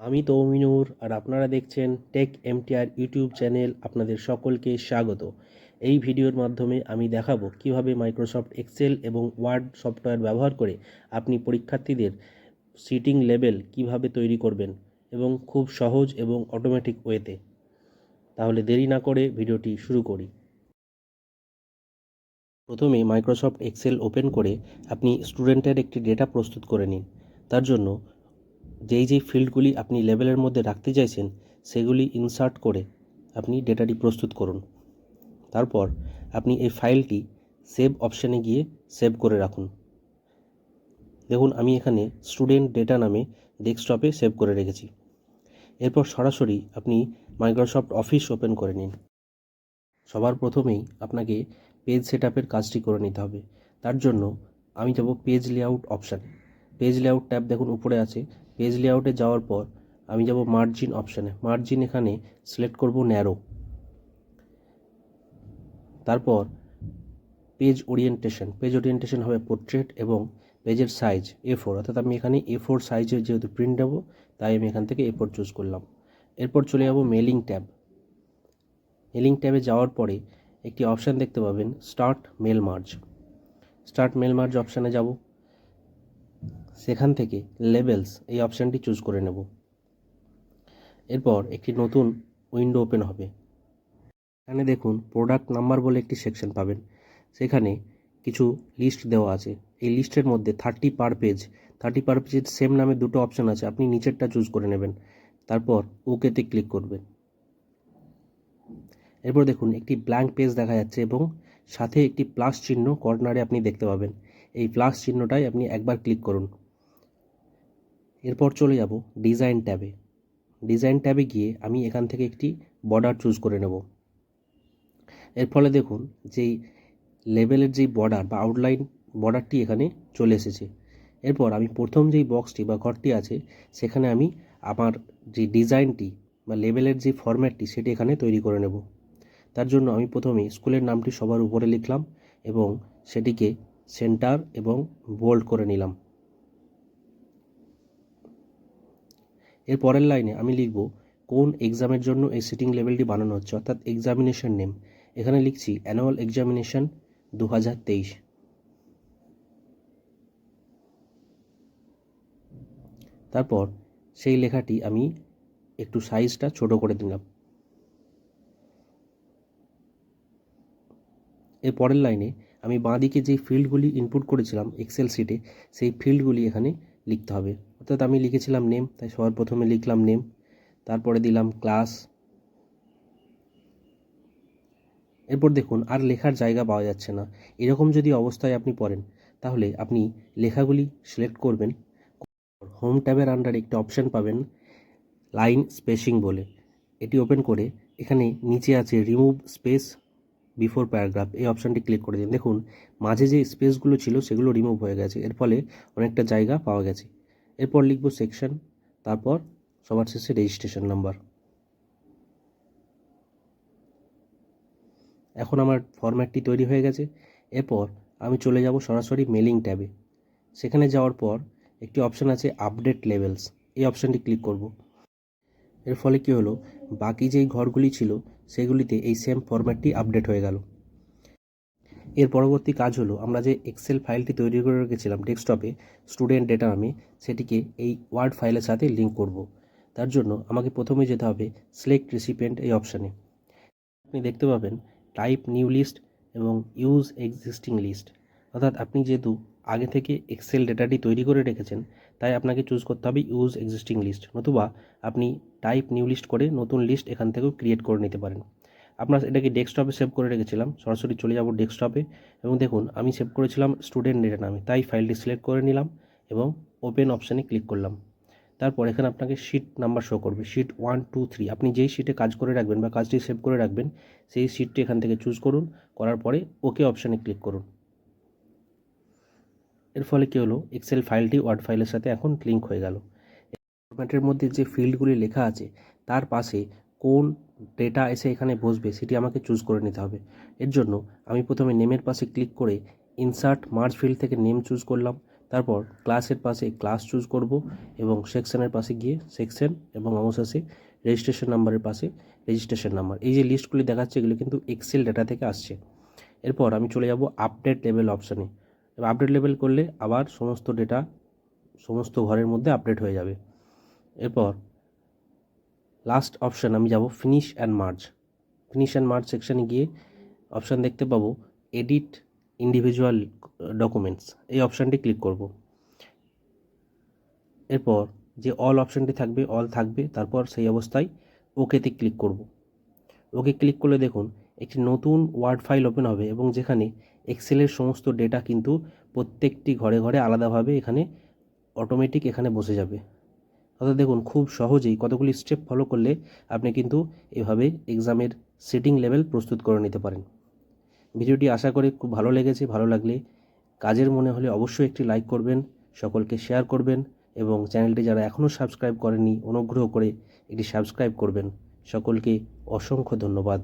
আমি তৌমিনুর আর আপনারা দেখছেন টেক এমটিআর ইউটিউব চ্যানেল। আপনাদের সকলকে স্বাগত। এই ভিডিওর মাধ্যমে আমি দেখাবো কিভাবে মাইক্রোসফট এক্সেল এবং ওয়ার্ড সফটওয়্যার ব্যবহার করে আপনি পরীক্ষার্থীদের সিটিং লেভেল কিভাবে তৈরি করবেন এবং খুব সহজ এবং অটোমেটিক ওয়েতে। তাহলে দেরি না করে ভিডিওটি শুরু করি। প্রথমে মাইক্রোসফট এক্সেল ওপেন করে আপনি স্টুডেন্টের একটি ডেটা প্রস্তুত করে নিন। তার জন্য যেই ফিল্ডগুলি আপনি লেভেলের মধ্যে রাখতে চাইছেন সেগুলি ইনসার্ট করে আপনি ডেটাটি প্রস্তুত করুন। তারপর আপনি এই ফাইলটি সেভ অপশানে গিয়ে সেভ করে রাখুন। দেখুন আমি এখানে স্টুডেন্ট ডেটা নামে ডেস্কটপে সেভ করে রেখেছি। এরপর সরাসরি আপনি মাইক্রোসফট অফিস ওপেন করে নিন। সবার প্রথমেই আপনাকে পেজ সেটআপের কাজটি করে নিতে হবে। তার জন্য আমি যাব পেজ লেআউট অপশানে। পেজ লেআউট ট্যাব দেখুন উপরে আছে। পেজ লেআউটে যাওয়ার পর আমি যাব মার্জিন অপশানে। মার্জিন এখানে সিলেক্ট করব ন্যারো। তারপর পেজ ওরিয়েন্টেশন হবে পোর্ট্রেট এবং পেজের সাইজ A4, অর্থাৎ আমি এখানে A4 সাইজের যেহেতু প্রিন্ট নেব তাই আমি এখান থেকে A4 চুজ করলাম। এরপর চলে যাব মেলিং ট্যাব। মেলিং ট্যাবে যাওয়ার পরে একটি অপশান দেখতে পাবেন স্টার্ট মেল মার্জ অপশানে যাব। সেখান থেকে লেবেলস এই অপশানটি চুজ করে নেব। এরপর একটি নতুন উইন্ডো ওপেন হবে। এখানে দেখুন প্রোডাক্ট নাম্বার বলে একটি সেকশন পাবেন। সেখানে কিছু লিস্ট দেওয়া আছে। এই লিস্টের মধ্যে 30 পার পেজের সেম নামে দুটো অপশান আছে, আপনি নিচেরটা চুজ করে নেবেন। তারপর ওকেতে ক্লিক করবেন। এরপর দেখুন একটি ব্ল্যাঙ্ক পেজ দেখা যাচ্ছে এবং সাথে একটি প্লাস চিহ্ন কর্নারে আপনি দেখতে পাবেন। এই প্লাস চিহ্নটাই আপনি একবার ক্লিক করুন। এরপর চলে যাব ডিজাইন ট্যাবে গিয়ে আমি এখান থেকে একটি বর্ডার চুজ করে নেব। এর ফলে দেখুন যেই লেবেলের যেই বর্ডার বা আউটলাইন বর্ডারটি এখানে চলে এসেছে। এরপর আমি প্রথম যেই বক্সটি বা ঘরটি আছে সেখানে আমি আমার যে ডিজাইনটি বা লেবেলের যে ফরম্যাটটি সেটি এখানে তৈরি করে নেব। তার জন্য আমি প্রথমে স্কুলের নামটি সবার উপরে লিখলাম এবং সেটিকে সেন্টার এবং বোল্ড করে নিলাম। এর পরের লাইনে আমি লিখব কোন এক্সামের জন্য এই সিটিং লেভেলটি বানানো হচ্ছে, অর্থাৎ এক্সামিনেশন নেম। এখানে লিখছি অ্যানুয়াল এক্সামিনেশন 2023। তারপর সেই লেখাটি আমি একটু সাইজটা ছোট করে দিলাম। এর পরের লাইনে আমি বাঁদিকে যেই ফিল্ডগুলি ইনপুট করেছিলাম এক্সেল শিটে সেই ফিল্ডগুলি এখানে লিখতে হবে। অর্থাৎ আমি লিখেছিলাম নেম, তাই সবার প্রথমে লিখলাম নেম। তারপরে দিলাম ক্লাস। এরপর দেখুন আর লেখার জায়গা পাওয়া যাচ্ছে না। এরকম যদি অবস্থায় আপনি পড়েন তাহলে আপনি লেখাগুলি সিলেক্ট করবেন। হোম ট্যাবের আন্ডারে একটি অপশান পাবেন লাইন স্পেসিং বলে। এটি ওপেন করে এখানে নিচে আছে রিমুভ স্পেস বিফোর প্যারাগ্রাফ, এই অপশানটি ক্লিক করে দিন। দেখুন মাঝে যে স্পেসগুলো ছিল সেগুলো রিমুভ হয়ে গেছে, এর ফলে অনেকটা জায়গা পাওয়া গেছে। এরপর লিখব সেকশন, তারপর সবার শেষে রেজিস্ট্রেশন নাম্বার। এখন আমার ফরম্যাটটি তৈরি হয়ে গেছে। এরপর আমি চলে যাব সরাসরি মেলিং ট্যাবে। সেখানে যাওয়ার পর একটি অপশান আছে আপডেট লেভেলস, এই অপশানটি ক্লিক করব। এর ফলে কী হলো, বাকি যেই ঘরগুলি ছিল সেগুলিতে এই সেম ফরম্যাটটি আপডেট হয়ে গেল। এর পরবর্তী কাজ হলো আমরা যে এক্সেল ফাইলটি তৈরি করে রেখেছিলাম ডেস্কটপে স্টুডেন্ট ডেটা নামে, সেটিকে এই ওয়ার্ড ফাইলের সাথে লিঙ্ক করব। তার জন্য আমাকে প্রথমে যেতে হবে সিলেক্ট রেসিপিয়েন্ট এই অপশানে। আপনি দেখতে পাবেন টাইপ নিউ লিস্ট এবং ইউজ এক্সিস্টিং লিস্ট, অর্থাৎ আপনি যেহেতু আগে থেকে এক্সেল ডেটাটি তৈরি করে রেখেছেন তাই আপনাকে চুজ করতে হবে ইউজ এক্সিস্টিং লিস্ট, নতুবা আপনি টাইপ নিউ লিস্ট করে নতুন লিস্ট এখান থেকেও ক্রিয়েট করে নিতে পারেন। আপনার এটাকে ডেস্কটপে সেভ করে রেখেছিলাম, সরাসরি চলে যাব ডেস্কটপে এবং দেখুন আমি সেভ করেছিলাম স্টুডেন্ট ডেটা নামে, তাই ফাইলটি সিলেক্ট করে নিলাম এবং ওপেন অপশানে ক্লিক করলাম। তারপর এখানে আপনাকে শিট নাম্বার শো করবে, শিট 1, 2, 3। আপনি যেই শিটে কাজ করে রাখবেন বা কাজটি সেভ করে রাখবেন সেই শিটটি এখান থেকে চুজ করুন, করার পরে ওকে অপশানে ক্লিক করুন। এর ফলে কী হলো, এক্সেল ফাইলটি ওয়ার্ড ফাইলের সাথে এখন লিঙ্ক হয়ে গেল। ফরম্যাটের মধ্যে যে ফিল্ডগুলি লেখা আছে তার পাশে কোন ডেটা এসে এখানে বসবে সেটি আমাকে চুজ করে নিতে হবে। এর জন্য আমি প্রথমে নেমের পাশে ক্লিক করে ইনসার্ট মার্জ ফিল্ড থেকে নেম চুজ করলাম। তারপর ক্লাসের পাশে ক্লাস চুজ করব এবং সেকশনের পাশে গিয়ে সেকশন এবং অবশেষে রেজিস্ট্রেশন নাম্বারের পাশে রেজিস্ট্রেশন নাম্বার। এই যে লিস্টগুলি দেখাচ্ছে এগুলো কিন্তু এক্সেল ডেটা থেকে আসছে। এরপর আমি চলে যাব আপডেট লেভেল অপশানে। এবার আপডেট লেভেল করলে আবার সমস্ত ডেটা সমস্ত ঘরের মধ্যে আপডেট হয়ে যাবে। এরপর লাস্ট অপশান আমি যাব finish and merge. Finish and merge সেকশানে গিয়ে অপশান দেখতে পাবো এডিট ইন্ডিভিজুয়াল ডকুমেন্টস, এই অপশানটি ক্লিক করব। এরপর যে অল অপশানটি থাকবে অল থাকবে, তারপর সেই অবস্থায় ওকেতে ক্লিক করব। ওকে ক্লিক করলে দেখুন একটি নতুন ওয়ার্ড ফাইল ওপেন হবে এবং যেখানে এক্সেলের সমস্ত ডেটা কিন্তু প্রত্যেকটি ঘরে ঘরে আলাদাভাবে এখানে অটোমেটিক এখানে বসে যাবে। অর্থাৎ দেখুন খুব সহজেই কতগুলি স্টেপ ফলো করলে আপনি কিন্তু এভাবে এক্সামের সিটিং লেভেল প্রস্তুত করে নিতে পারেন। ভিডিওটি আশা করি খুব ভালো লেগেছে। ভালো লাগলে কাজের মনে হলে অবশ্যই একটি লাইক করবেন, সকলকে শেয়ার করবেন এবং চ্যানেলটি যারা এখনও সাবস্ক্রাইব করেননি অনুগ্রহ করে এটি সাবস্ক্রাইব করবেন। সকলকে অসংখ্য ধন্যবাদ।